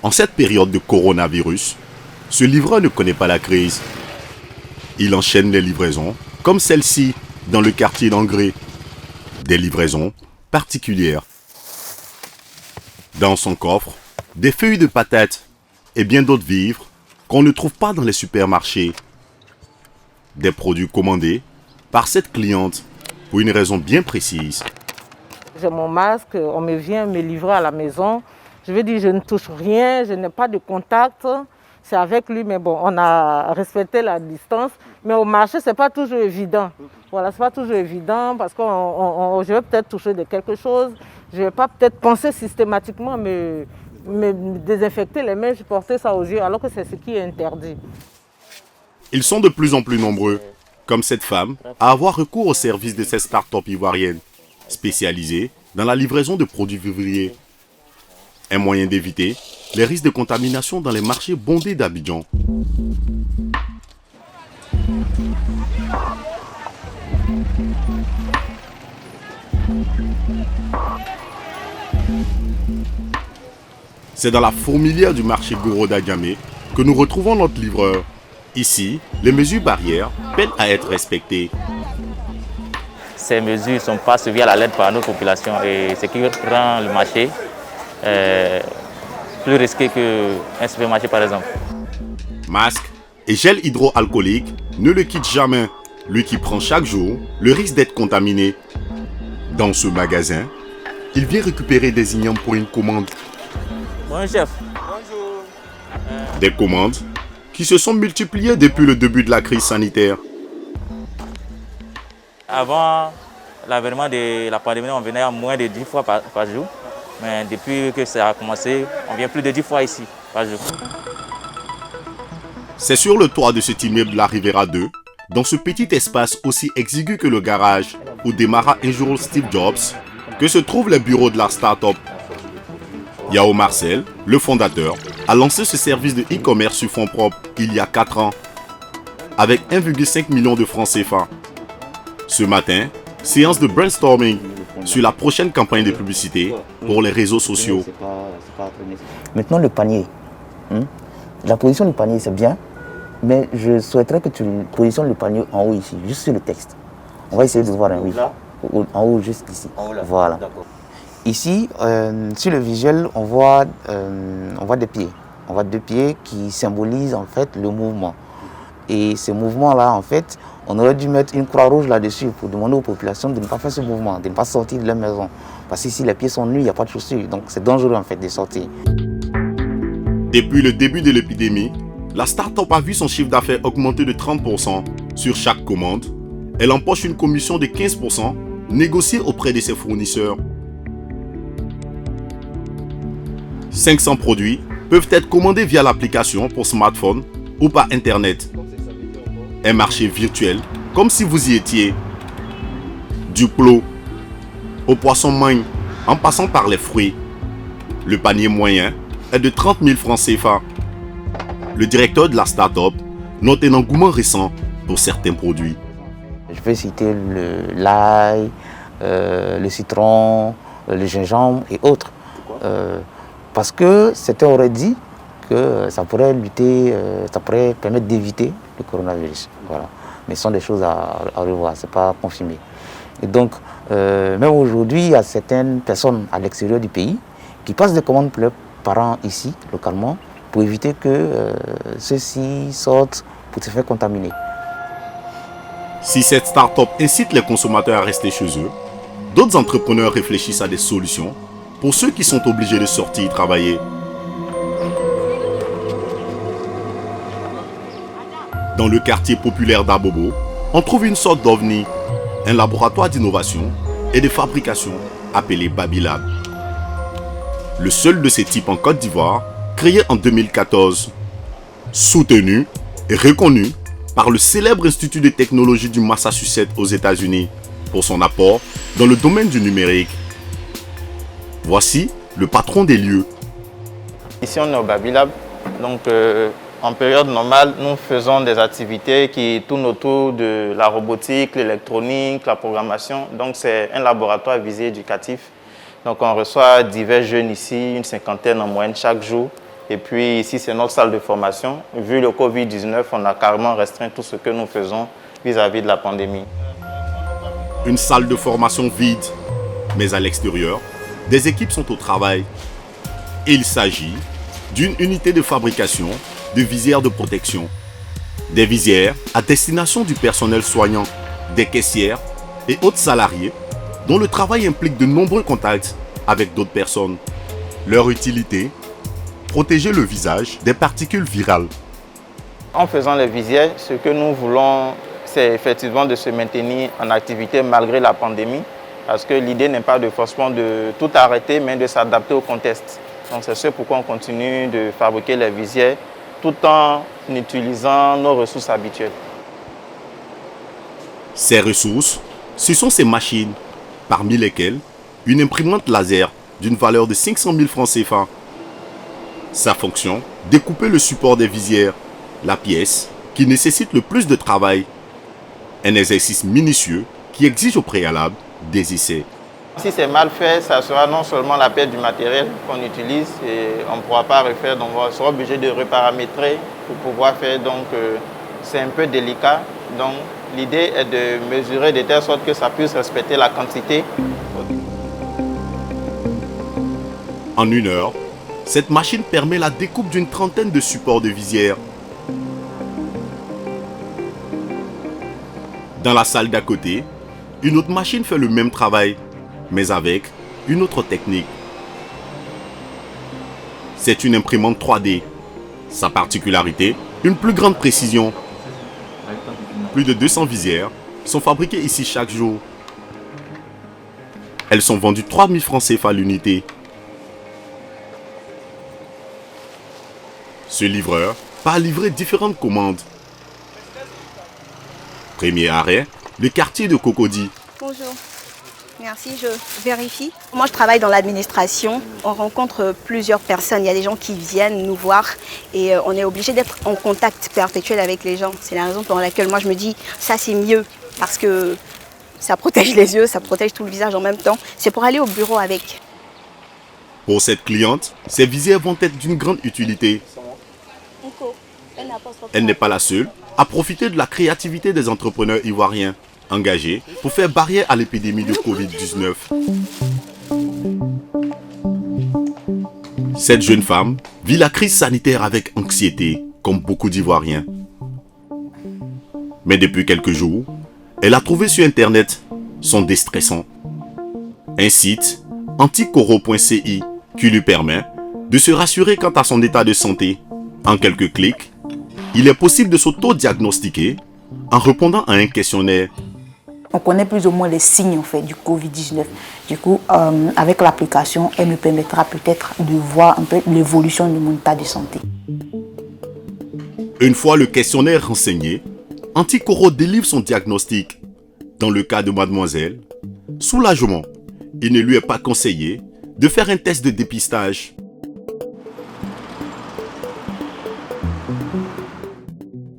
En cette période de coronavirus, ce livreur ne connaît pas la crise. Il enchaîne les livraisons, comme celle-ci, dans le quartier d'Angré. Des livraisons particulières. Dans son coffre, des feuilles de patates et bien d'autres vivres qu'on ne trouve pas dans les supermarchés. Des produits commandés par cette cliente pour une raison bien précise. J'ai mon masque, on me vient me livrer à la maison. Je veux dire, je ne touche rien, je n'ai pas de contact. C'est avec lui, mais bon, on a respecté la distance. Mais au marché, ce n'est pas toujours évident. Voilà, ce n'est pas toujours évident parce que je vais peut-être toucher de quelque chose. Je ne vais pas peut-être penser systématiquement me désinfecter les mains, je portais ça aux yeux, alors que c'est ce qui est interdit. Ils sont de plus en plus nombreux, comme cette femme, à avoir recours au service de cette start-up ivoirienne, spécialisée dans la livraison de produits vivriers. Un moyen d'éviter les risques de contamination dans les marchés bondés d'Abidjan. C'est dans la fourmilière du marché Goro d'Agamé que nous retrouvons notre livreur. Ici, les mesures barrières peinent à être respectées. Ces mesures ne sont pas suivies à la lettre par nos populations et ce qui rend le marché plus risqué qu'un supermarché par exemple. Masque et gel hydroalcoolique ne le quittent jamais, lui qui prend chaque jour le risque d'être contaminé. Dans ce magasin, il vient récupérer des ignames pour une commande. Bonjour chef. Bonjour. Des commandes qui se sont multipliées depuis le début de la crise sanitaire. Avant l'avènement de la pandémie, on venait à moins de 10 fois par jour. Mais depuis que ça a commencé, on vient plus de 10 fois ici par jour. C'est sur le toit de cet immeuble La Rivera 2, dans ce petit espace aussi exigu que le garage où démarra un jour Steve Jobs, que se trouvent les bureaux de la start-up. Yao Marcel, le fondateur, a lancé ce service de e-commerce sur fonds propres il y a 4 ans, avec 1,5 million de francs CFA. Ce matin, séance de brainstorming sur la prochaine campagne de publicité pour les réseaux sociaux. Maintenant, le panier. La position du panier, c'est bien, mais je souhaiterais que tu positionnes le panier en haut ici, juste sur le texte. On va essayer de voir un oui. En haut, juste ici. Voilà. Ici, sur le visuel, on voit des pieds. On voit 2 pieds qui symbolisent en fait le mouvement. Et ce mouvement-là, en fait, on aurait dû mettre une croix rouge là-dessus pour demander aux populations de ne pas faire ce mouvement, de ne pas sortir de leur maison. Parce que si les pieds sont nus, il n'y a pas de chaussures. Donc c'est dangereux en fait de sortir. Depuis le début de l'épidémie, la start-up a vu son chiffre d'affaires augmenter de 30% sur chaque commande. Elle empoche une commission de 15% négociée auprès de ses fournisseurs. 500 produits peuvent être commandés via l'application pour smartphone ou par Internet. Un marché virtuel, comme si vous y étiez. Du plot au poisson magne, en passant par les fruits. Le panier moyen est de 30 000 francs CFA. Le directeur de la start-up note un engouement récent pour certains produits. Je peux citer l'ail, le citron, le gingembre et autres. Parce que certains auraient dit que ça pourrait permettre d'éviter le coronavirus. Voilà. Mais ce sont des choses à revoir, ce n'est pas confirmé. Et donc, même aujourd'hui, il y a certaines personnes à l'extérieur du pays qui passent des commandes pour leurs parents ici, localement, pour éviter que ceux-ci sortent pour se faire contaminer. Si cette start-up incite les consommateurs à rester chez eux, d'autres entrepreneurs réfléchissent à des solutions pour ceux qui sont obligés de sortir travailler. Dans le quartier populaire d'Abobo, on trouve une sorte d'ovni, un laboratoire d'innovation et de fabrication appelé Babilab. Le seul de ces types en Côte d'Ivoire, créé en 2014, soutenu et reconnu par le célèbre Institut de technologie du Massachusetts aux États-Unis pour son apport dans le domaine du numérique. Voici le patron des lieux. Ici, on est au Babilab. Donc, en période normale, nous faisons des activités qui tournent autour de la robotique, l'électronique, la programmation. Donc, c'est un laboratoire à visée éducatif. Donc, on reçoit divers jeunes ici, une 50aine en moyenne chaque jour, Et puis ici, c'est notre salle de formation. Vu le Covid-19, on a carrément restreint tout ce que nous faisons vis-à-vis de la pandémie. Une salle de formation vide, mais à l'extérieur, des équipes sont au travail. Et il s'agit d'une unité de fabrication de visières de protection. Des visières à destination du personnel soignant, des caissières et autres salariés dont le travail implique de nombreux contacts avec d'autres personnes. Leur utilité, protéger le visage des particules virales. En faisant les visières, ce que nous voulons, c'est effectivement de se maintenir en activité malgré la pandémie, parce que l'idée n'est pas forcément de tout arrêter, mais de s'adapter au contexte. Donc c'est ce pourquoi on continue de fabriquer les visières tout en utilisant nos ressources habituelles. Ces ressources, ce sont ces machines, parmi lesquelles une imprimante laser d'une valeur de 500 000 francs CFA. Sa fonction, découper le support des visières, la pièce qui nécessite le plus de travail. Un exercice minutieux qui exige au préalable des essais. Si c'est mal fait, ça sera non seulement la perte du matériel qu'on utilise et on ne pourra pas refaire, donc on sera obligé de reparamétrer pour pouvoir faire, donc c'est un peu délicat. Donc l'idée est de mesurer de telle sorte que ça puisse respecter la quantité. En 1 heure, cette machine permet la découpe d'une trentaine de supports de visière. Dans la salle d'à côté, une autre machine fait le même travail, mais avec une autre technique. C'est une imprimante 3D. Sa particularité, une plus grande précision. Plus de 200 visières sont fabriquées ici chaque jour. Elles sont vendues 3 000 francs CFA l'unité. Ce livreur part livrer différentes commandes. Premier arrêt, le quartier de Cocody. Bonjour, merci, je vérifie. Moi je travaille dans l'administration, on rencontre plusieurs personnes, il y a des gens qui viennent nous voir et on est obligé d'être en contact perpétuel avec les gens. C'est la raison pour laquelle moi je me dis ça c'est mieux parce que ça protège les yeux, ça protège tout le visage en même temps. C'est pour aller au bureau avec. Pour cette cliente, ces visières vont être d'une grande utilité. Elle n'est pas la seule à profiter de la créativité des entrepreneurs ivoiriens engagés pour faire barrière à l'épidémie de Covid-19. Cette jeune femme vit la crise sanitaire avec anxiété, comme beaucoup d'Ivoiriens. Mais depuis quelques jours, elle a trouvé sur Internet son déstressant. Un site, anticoro.ci, qui lui permet de se rassurer quant à son état de santé. En quelques clics, il est possible de s'auto-diagnostiquer en répondant à un questionnaire. On connaît plus ou moins les signes en fait, du Covid-19. Du coup, avec l'application, elle me permettra peut-être de voir un peu l'évolution de mon état de santé. Une fois le questionnaire renseigné, Anticoro délivre son diagnostic. Dans le cas de mademoiselle, soulagement, il ne lui est pas conseillé de faire un test de dépistage.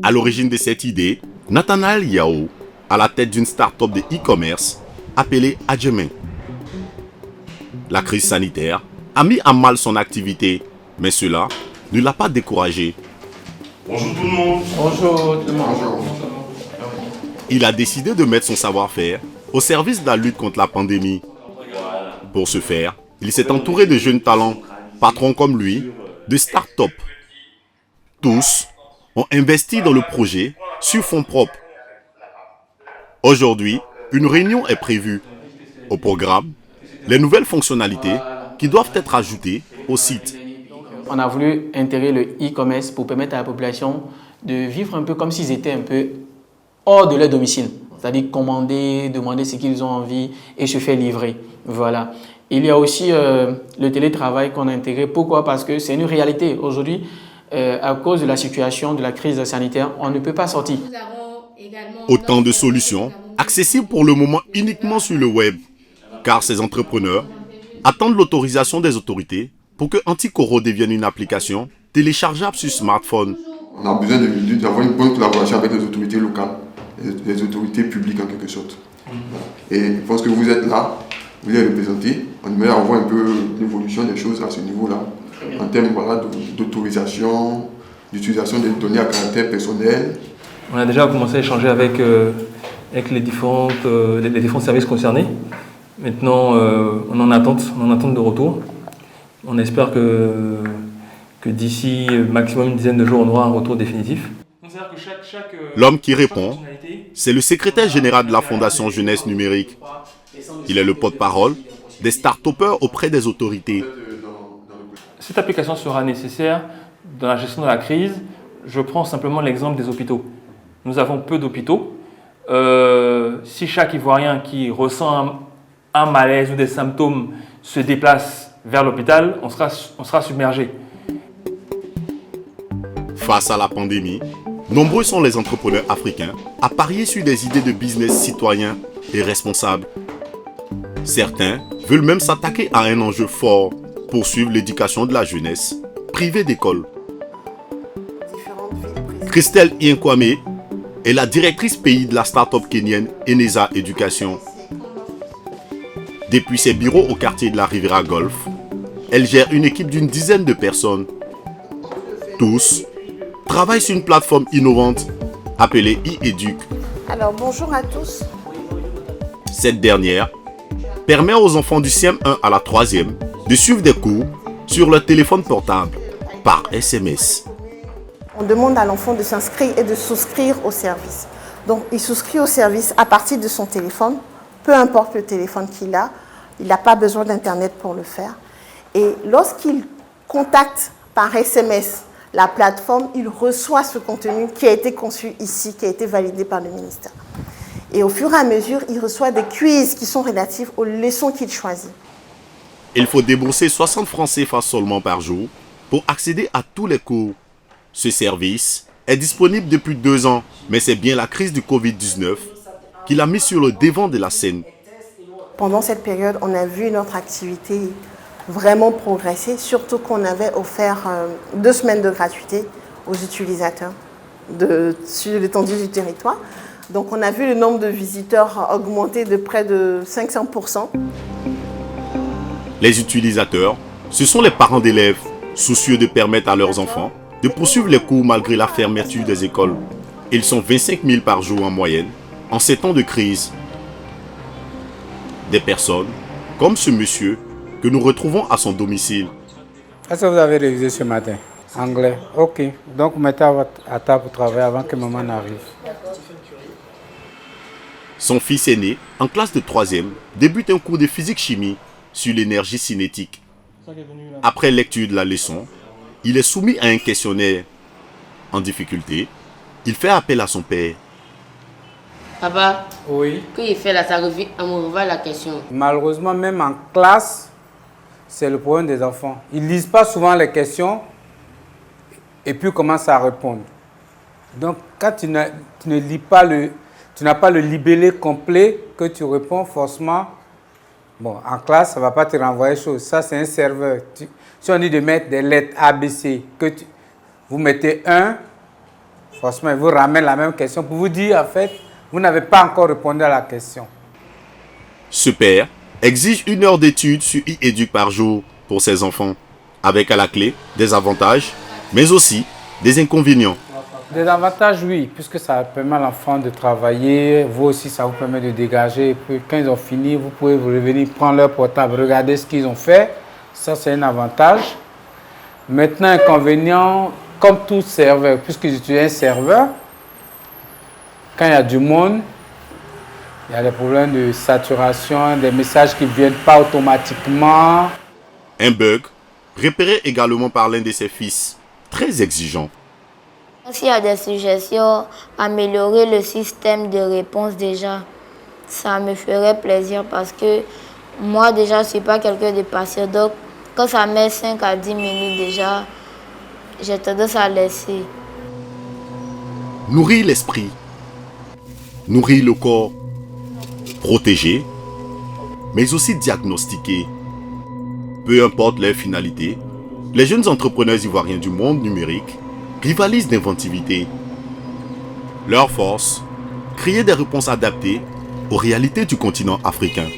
À l'origine de cette idée, Nathanaël Yao, à la tête d'une start-up de e-commerce appelée Adjemin. La crise sanitaire a mis à mal son activité, mais cela ne l'a pas découragé. Bonjour tout le monde. Bonjour tout le monde. Il a décidé de mettre son savoir-faire au service de la lutte contre la pandémie. Pour ce faire, il s'est entouré de jeunes talents, patrons comme lui, de start-up. Tous ont investi dans le projet sur fonds propres. Aujourd'hui, une réunion est prévue. Au programme, les nouvelles fonctionnalités qui doivent être ajoutées au site. On a voulu intégrer le e-commerce pour permettre à la population de vivre un peu comme s'ils étaient un peu hors de leur domicile. C'est-à-dire commander, demander ce qu'ils ont envie et se faire livrer. Voilà. Il y a aussi le télétravail qu'on a intégré. Pourquoi? Parce que c'est une réalité. Aujourd'hui, à cause de la situation de la crise sanitaire, on ne peut pas sortir. Autant de solutions accessibles pour le moment uniquement sur le web, car ces entrepreneurs attendent l'autorisation des autorités pour que Anticoro devienne une application téléchargeable sur smartphone. On a besoin d'avoir une bonne collaboration avec les autorités locales, les autorités publiques en quelque sorte. Et je pense que vous êtes là, vous les représentez, on aimerait avoir un peu l'évolution des choses à ce niveau-là. en termes voilà, d'autorisation, d'utilisation des données à caractère personnel. On a déjà commencé à échanger avec les différents services concernés. Maintenant, on est en attente de retour. On espère que d'ici maximum une dizaine de jours, on aura un retour définitif. L'homme qui répond, c'est le secrétaire général de la Fondation Jeunesse Numérique. Il est le porte-parole des start-upers auprès des autorités. Cette application sera nécessaire dans la gestion de la crise. Je prends simplement l'exemple des hôpitaux. Nous avons peu d'hôpitaux. Si chaque Ivoirien qui ressent un malaise ou des symptômes se déplace vers l'hôpital, on sera submergé. Face à la pandémie, nombreux sont les entrepreneurs africains à parier sur des idées de business citoyens et responsables. Certains veulent même s'attaquer à un enjeu fort, poursuivre l'éducation de la jeunesse, privée d'école. Christelle Ienkwame est la directrice pays de la start-up kenyenne Eneza Education. Depuis ses bureaux au quartier de la Riviera Golf, elle gère une équipe d'une dizaine de personnes. Tous travaillent sur une plateforme innovante appelée e-Educ. Alors bonjour à tous. Cette dernière permet aux enfants du CM1 à la 3e de suivre des cours sur leur téléphone portable par SMS. On demande à l'enfant de s'inscrire et de souscrire au service. Donc il souscrit au service à partir de son téléphone, peu importe le téléphone qu'il a, il n'a pas besoin d'Internet pour le faire. Et lorsqu'il contacte par SMS la plateforme, il reçoit ce contenu qui a été conçu ici, qui a été validé par le ministère. Et au fur et à mesure, il reçoit des quiz qui sont relatifs aux leçons qu'il choisit. Il faut débourser 60 francs CFA seulement par jour pour accéder à tous les cours. Ce service est disponible depuis 2 ans, mais c'est bien la crise du Covid-19 qui l'a mis sur le devant de la scène. Pendant cette période, on a vu notre activité vraiment progresser, surtout qu'on avait offert 2 semaines de gratuité aux utilisateurs sur l'étendue du territoire. Donc on a vu le nombre de visiteurs augmenter de près de 500%. Les utilisateurs, ce sont les parents d'élèves, soucieux de permettre à leurs enfants de poursuivre les cours malgré la fermeture des écoles. Ils sont 25 000 par jour en moyenne en ces temps de crise. Des personnes comme ce monsieur que nous retrouvons à son domicile. Est-ce que vous avez révisé ce matin? Anglais. Ok. Donc mettez à table pour travailler avant que maman n'arrive. Son fils aîné, en classe de 3e, débute un cours de physique-chimie sur l'énergie cinétique. Après lecture de la leçon, il est soumis à un questionnaire. En difficulté, il fait appel à son père. Papa, oui. Qu'il fait là, ça revient à me revoir la question. Malheureusement, même en classe, c'est le problème des enfants. Ils ne lisent pas souvent les questions et puis commencent à répondre. Donc, quand tu ne lis pas tu n'as pas le libellé complet que tu réponds forcément. Bon, en classe, ça ne va pas te renvoyer chose. Ça, c'est un serveur. Si on dit de mettre des lettres A, B, C, vous mettez 1, forcément, il vous ramène la même question pour vous dire, en fait, vous n'avez pas encore répondu à la question. Ce père exige 1 heure d'études sur e-Educ par jour pour ses enfants, avec à la clé des avantages, mais aussi des inconvénients. Des avantages, oui, puisque ça permet à l'enfant de travailler, vous aussi, ça vous permet de dégager. Et puis, quand ils ont fini, vous pouvez revenir prendre leur portable, regarder ce qu'ils ont fait. Ça, c'est un avantage. Maintenant, inconvénient, comme tout serveur, puisqu'ils utilisent un serveur, quand il y a du monde, il y a des problèmes de saturation, des messages qui ne viennent pas automatiquement. Un bug repéré également par l'un de ses fils, très exigeant. S'il y a des suggestions, améliorer le système de réponse déjà, ça me ferait plaisir parce que moi déjà, je ne suis pas quelqu'un de patient. Donc, quand ça met 5 à 10 minutes déjà, j'ai tendance à laisser. Nourrir l'esprit, nourrir le corps, protéger, mais aussi diagnostiquer. Peu importe leur finalité, les jeunes entrepreneurs ivoiriens du monde numérique rivalisent d'inventivité. Leur force, créer des réponses adaptées aux réalités du continent africain.